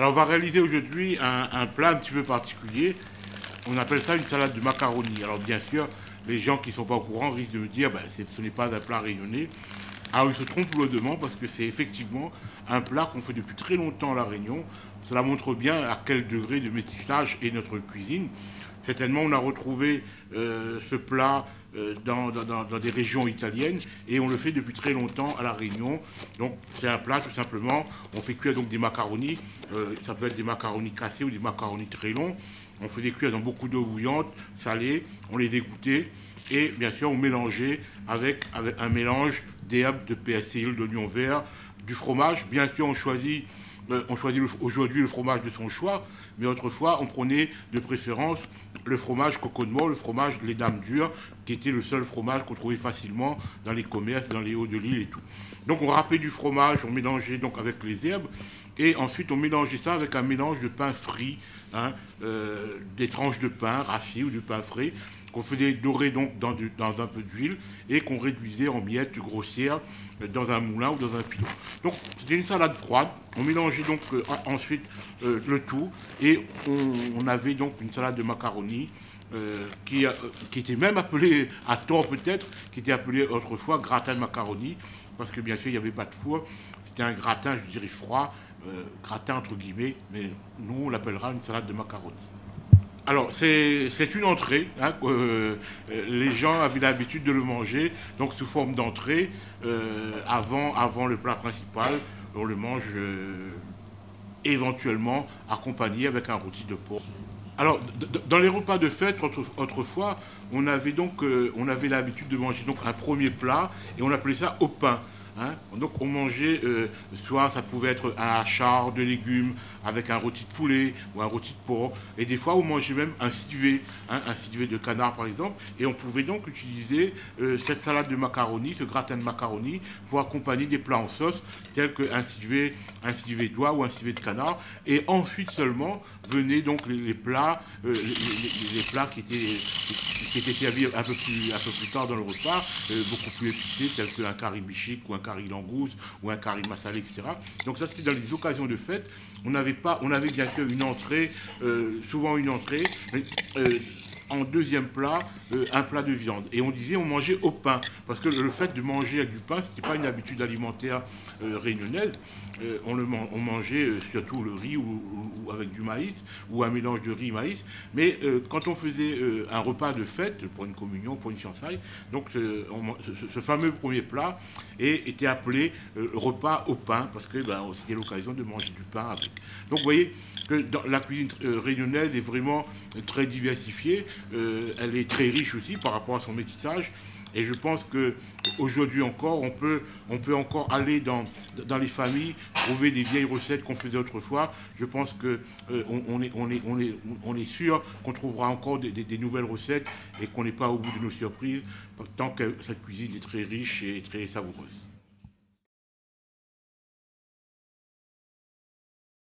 Alors, on va réaliser aujourd'hui un plat un petit peu particulier. On appelle ça une salade de macaroni. Alors, bien sûr, les gens qui ne sont pas au courant risquent de me dire ben, ce n'est pas un plat réunionnais. Alors, ils se trompent lourdement parce que c'est effectivement un plat qu'on fait depuis très longtemps à La Réunion. Cela montre bien à quel degré de métissage est notre cuisine. Certainement, on a retrouvé ce plat dans des régions italiennes et on le fait depuis très longtemps à La Réunion. Donc, c'est un plat tout simplement. On fait cuire donc des macaronis. Ça peut être des macaronis cassés ou des macaronis très longs. On faisait cuire dans beaucoup d'eau bouillante, salée. On les égoutait et bien sûr, on mélangeait avec un mélange d'herbes, de persil, d'oignons verts, du fromage. Bien sûr, on choisit aujourd'hui le fromage de son choix, mais autrefois, on prenait de préférence le fromage coco de mort, le fromage les dames dures, qui était le seul fromage qu'on trouvait facilement dans les commerces, dans les hauts de l'île et tout. Donc, on râpait du fromage, on mélangeait donc avec les herbes, et ensuite, on mélangeait ça avec un mélange de pain frit, hein, des tranches de pain rassis ou du pain frais, qu'on faisait dorer donc dans un peu d'huile et qu'on réduisait en miettes grossières dans un moulin ou dans un pilon. Donc c'était une salade froide. On mélangeait donc ensuite le tout et on avait donc une salade de macaroni qui était même appelée, à tort peut-être, qui était appelée autrefois gratin de macaroni parce que bien sûr il n'y avait pas de four. C'était un gratin, je dirais froid, gratin entre guillemets, mais nous on l'appellera une salade de macaroni. Alors, c'est une entrée. Hein, les gens avaient l'habitude de le manger, donc sous forme d'entrée, avant le plat principal. On le mange éventuellement accompagné avec un rôti de porc. Alors, dans les repas de fête, autrefois, on avait l'habitude de manger donc un premier plat et on appelait ça au pain. Hein. Donc on mangeait, soit ça pouvait être un hachard de légumes avec un rôti de poulet ou un rôti de porc. Et des fois on mangeait même un civet, hein, un civet de canard par exemple. Et on pouvait donc utiliser cette salade de macaroni, ce gratin de macaroni, pour accompagner des plats en sauce tels qu'un civet d'oie ou un civet de canard. Et ensuite seulement venaient donc les plats, les plats qui étaient servis un peu plus tard dans le repas, beaucoup plus épicés, tels qu'un curry bichic ou un curry langouste ou un curry masala, etc. Donc ça, c'était dans les occasions de fête. On avait bien sûr une entrée, souvent une entrée, mais, en deuxième plat, un plat de viande. Et on disait on mangeait au pain, parce que le fait de manger avec du pain, ce n'était pas une habitude alimentaire réunionnaise. On mangeait surtout le riz ou avec du maïs, ou un mélange de riz et maïs. Mais quand on faisait un repas de fête, pour une communion, pour une fiançaille, donc ce fameux premier plat était appelé repas au pain, parce que c'était l'occasion de manger du pain avec. Donc vous voyez que la cuisine réunionnaise est vraiment très diversifiée. Elle est très riche aussi par rapport à son métissage. Et je pense qu'aujourd'hui encore, on peut encore aller dans les familles, trouver des vieilles recettes qu'on faisait autrefois. Je pense qu'on est sûr qu'on trouvera encore des nouvelles recettes et qu'on n'est pas au bout de nos surprises, tant que cette cuisine est très riche et très savoureuse.